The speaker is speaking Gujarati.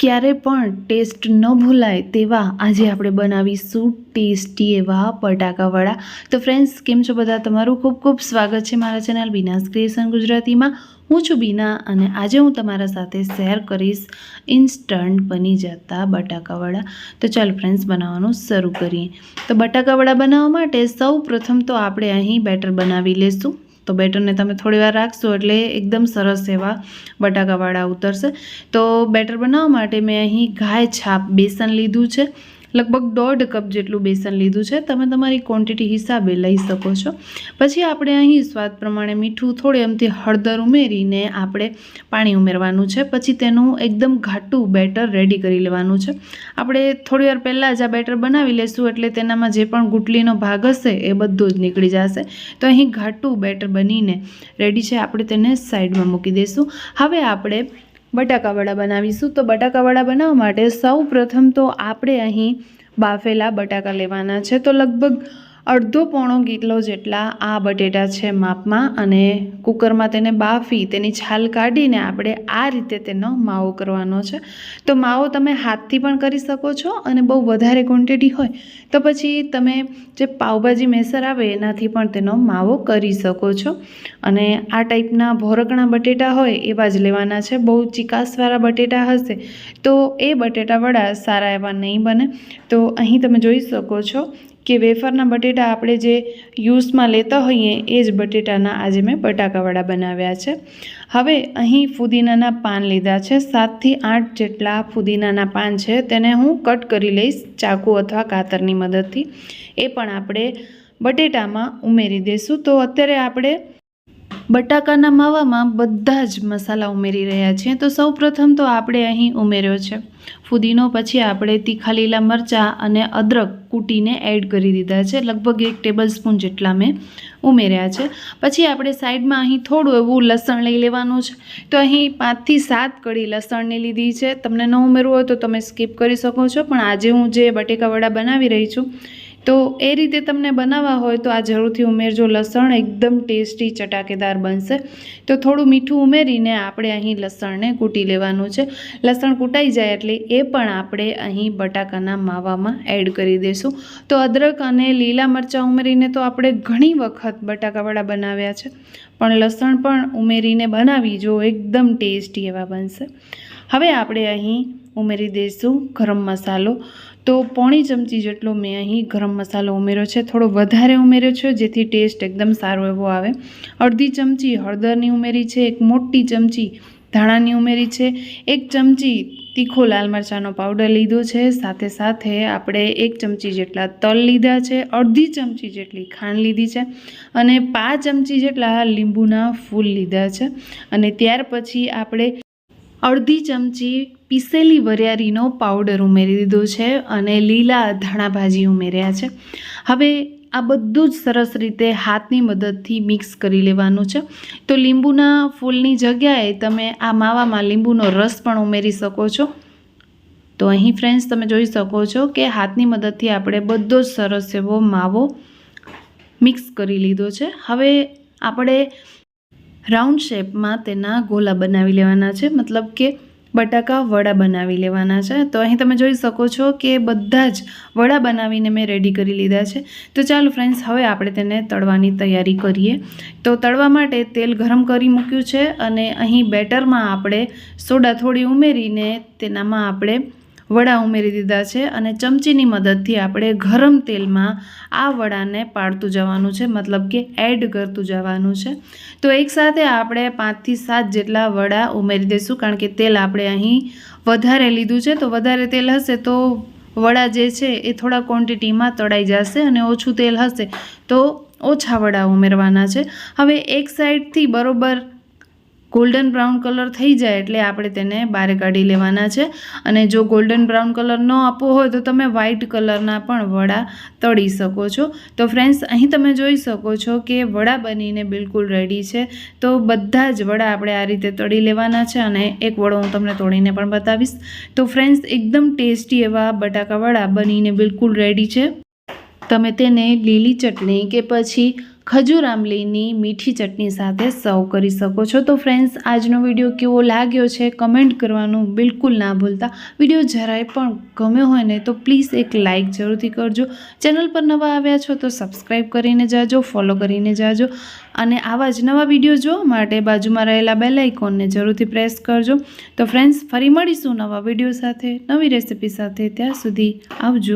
ક્યારે પણ ટેસ્ટ ન ભૂલાય તેવા આજે આપણે બનાવીશું ટેસ્ટી એવા બટાકાવડા। તો ફ્રેન્ડ્સ, કેમ છો બધા? તમારું ખૂબ ખૂબ સ્વાગત છે મારા ચેનલ બીનાસ ક્રિએશન ગુજરાતીમાં। હું છું બીના અને આજે હું તમારા સાથે શેર કરીશ ઇન્સ્ટન્ટ બની જતા બટાકાવડા। તો ચાલો ફ્રેન્ડ્સ, બનાવવાનું શરૂ કરીએ। તો બટાકાવડા બનાવવા માટે સૌ પ્રથમ તો આપણે અહીં બેટર બનાવી લઈશું। તો બેટરને તમે થોડી વાર રાખશો એટલે એકદમ સરસ એવા બટાકાવાળા ઉતરશે। તો બેટર બનાવવા માટે મેં અહીં ગાય છાપ બેસન લીધું છે, લગભગ 1.5 કપ જેટલું બેસન લીધું છે। તમે તમારી ક્વોન્ટિટી હિસાબે લઈ શકો છો। પછી આપણે અહીં સ્વાદ પ્રમાણે મીઠું, થોડી અમથી હળદર ઉમેરીને આપણે પાણી ઉમેરવાનું છે। પછી તેનું એકદમ ઘાટું બેટર રેડી કરી લેવાનું છે। આપણે થોડી વાર પહેલાં જ આ બેટર બનાવી લેશું એટલે તેનામાં જે પણ ગુટલીનો ભાગ હશે એ બધો જ નીકળી જશે। તો અહીં ઘાટું બેટર બનીને રેડી છે, આપણે તેને સાઈડમાં મૂકી દઈશું। હવે આપણે બટાકાવડા બનાવીશું। તો બટાકાવડા બનાવવા માટે સૌ પ્રથમ તો આપણે અહીં બાફેલા બટાકા લેવાના છે। તો લગભગ અડધો પોણો કિલો જેટલા આ બટેટા છે માપમાં, અને કુકરમાં તેને બાફી તેની છાલ કાઢીને આપણે આ રીતે તેનો માવો કરવાનો છે। તો માવો તમે હાથથી પણ કરી શકો છો, અને બહુ વધારે ક્વોન્ટિટી હોય તો પછી તમે જે પાવભાજી મેસર આવે એનાથી પણ તેનો માવો કરી શકો છો। અને આ ટાઈપના ભોરકણા બટેટા હોય એવા જ લેવાના છે। બહુ ચીકાસવાળા બટેટા હશે તો એ બટેટા વડા સારા એવા નહીં બને। તો અહીં તમે જોઈ શકો છો કે વેફરના બટેટા આપણે જે યુઝમાં લેતા હોઈએ એ જ બટેટાના આજે મેં બટાકાવડા બનાવ્યા છે। હવે અહીં ફુદીનાના પાન લીધા છે, 7 થી 8 જેટલા ફુદીનાના પાન છે, તેને હું કટ કરી લઈશ ચાકુ અથવા કાતરની મદદથી। એ પણ આપણે બટેટામાં ઉમેરી દઈશું। તો અત્યારે આપણે બટાકાના માવામાં બધા જ મસાલા ઉમેરી રહ્યા છીએ। તો સૌ પ્રથમ તો આપણે અહીં ઉમેર્યો છે ફુદીનો, પછી આપણે તીખા લીલા મરચાં અને અદરક કૂટીને એડ કરી દીધા છે, લગભગ 1 ટેબલ સ્પૂન જેટલા મેં ઉમેર્યા છે। પછી આપણે સાઈડમાં અહીં થોડું એવું લસણ લઈ લેવાનું છે। તો અહીં 5 થી 7 કળી લસણની લીધી છે। તમને ન ઉમેરવું હોય તો તમે સ્કીપ કરી શકો છો, પણ આજે હું જે બટેકાવડા બનાવી રહી છું તો એ રીતે તમને બનાવવા હોય તો આ જરૂરથી ઉમેરજો। લસણ એકદમ ટેસ્ટી ચટાકેદાર બનશે। તો થોડું મીઠું ઉમેરીને આપણે અહીં લસણને કૂટી લેવાનું છે। લસણ કૂટાઈ જાય એટલે એ પણ આપણે અહીં બટાકાના માવામાં એડ કરી દઈશું। તો અદરક અને લીલા મરચાં ઉમેરીને તો આપણે ઘણી વખત બટાકાવડા બનાવ્યા છે, પણ લસણ પણ ઉમેરીને બનાવી જો એકદમ ટેસ્ટી એવા બનશે। હવે આપણે અહીં ઉમેરી દઈશું ગરમ મસાલો। તો પોણી ચમચી જેટલો મેં અહીં ગરમ મસાલો ઉમેર્યો છે, થોડો વધારે ઉમેર્યો છે જેથી ટેસ્ટ એકદમ સારો એવો આવે। અડધી ચમચી હળદરની ઉમેરી છે, 1 મોટી ચમચી ધાણાની ઉમેરી છે, 1 ચમચી તીખો લાલ મરચાંનો પાવડર લીધો છે, સાથે સાથે આપણે 1 ચમચી જેટલા તલ લીધા છે, અડધી ચમચી જેટલી ખાંડ લીધી છે, અને 5 ચમચી જેટલા લીંબુના ફૂલ લીધા છે। અને ત્યાર પછી આપણે અડધી ચમચી પીસેલી વરિયાળીનો પાવડર ઉમેરી દીધો છે, અને લીલા ધાણા ભાજી ઉમેર્યા છે। હવે આ બધું જ સરસ રીતે હાથની મદદથી મિક્સ કરી લેવાનું છે। તો લીંબુના ફૂલની જગ્યાએ તમે આ માવામાં લીંબુનો રસ પણ ઉમેરી શકો છો। તો અહીં ફ્રેન્ડ્સ તમે જોઈ શકો છો કે હાથની મદદથી આપણે બધો જ સરસ એવો માવો મિક્સ કરી લીધો છે। હવે આપણે રાઉન્ડ શેપમાં તેના ગોલા બનાવી લેવાના છે, મતલબ કે બટાકા વડા બનાવી લેવાના છે। તો અહીં તમે જોઈ શકો છો કે બધા જ વડા બનાવીને મેં રેડી કરી લીધા છે। તો ચાલો ફ્રેન્ડ્સ, હવે આપણે તેને તળવાની તૈયારી કરીએ। તો તળવા માટે તેલ ગરમ કરી મૂક્યું છે, અને અહીં બેટરમાં આપણે સોડા થોડી ઉમેરીને તેનામાં આપણે વડા ઉમેરી દીધા છે, અને ચમચીની મદદથી આપણે ગરમ તેલમાં આ વડાને પાડતું જવાનું છે, મતલબ કે એડ કરતું જવાનું છે। તો એકસાથે આપણે 5 થી 7 જેટલા વડા ઉમેરી દઈશું, કારણ કે તેલ આપણે અહીં વધારે લીધું છે। તો વધારે તેલ હશે તો વડા જે છે એ થોડા ક્વોન્ટિટીમાં તળાઈ જશે, અને ઓછું તેલ હશે તો ઓછા વડા ઉમેરવાના છે। હવે એક સાઈડથી બરોબર ગોલ્ડન બ્રાઉન કલર થઈ જાય એટલે આપણે તેને બહાર કાઢી લેવાના છે। અને જો ગોલ્ડન બ્રાઉન કલર ન આપવો હોય તો તમે વ્હાઇટ કલરના પણ વડા તળી શકો છો। તો ફ્રેન્ડ્સ, અહીં તમે જોઈ શકો છો કે વડા બનીને બિલકુલ રેડી છે। તો બધા જ વડા આપણે આ રીતે તળી લેવાના છે, અને એક વડો હું તમને તોડીને પણ બતાવીશ। તો ફ્રેન્ડ્સ, એકદમ ટેસ્ટી એવા બટાકા વડા બનીને બિલકુલ રેડી છે। તમે તેને લીલી ચટણી કે પછી ખજૂર આંબલીની મીઠી ચટણી સાથે સર્વ કરી શકો છો. તો ફ્રેન્ડ્સ, આજનો વિડીયો કેવો લાગ્યો છે કમેન્ટ કરવાનું બિલકુલ ના ભૂલતા. વિડીયો જરાય પણ ગમ્યો હોય ને તો પ્લીઝ એક લાઇક જરૂરથી કરજો. ચેનલ પર નવા આવ્યા છો તો સબસ્ક્રાઈબ કરીને જાજો, ફોલો કરીને જાજો અને આવા જ નવા વિડીયો જોવા માટે બાજુમાં રહેલા બેલ આઇકોનને જરૂરથી પ્રેસ કરજો. તો ફ્રેન્ડ્સ, ફરી મળીશું નવા વિડીયો સાથે, નવી રેસિપી સાથે. ત્યાં સુધી આવજો.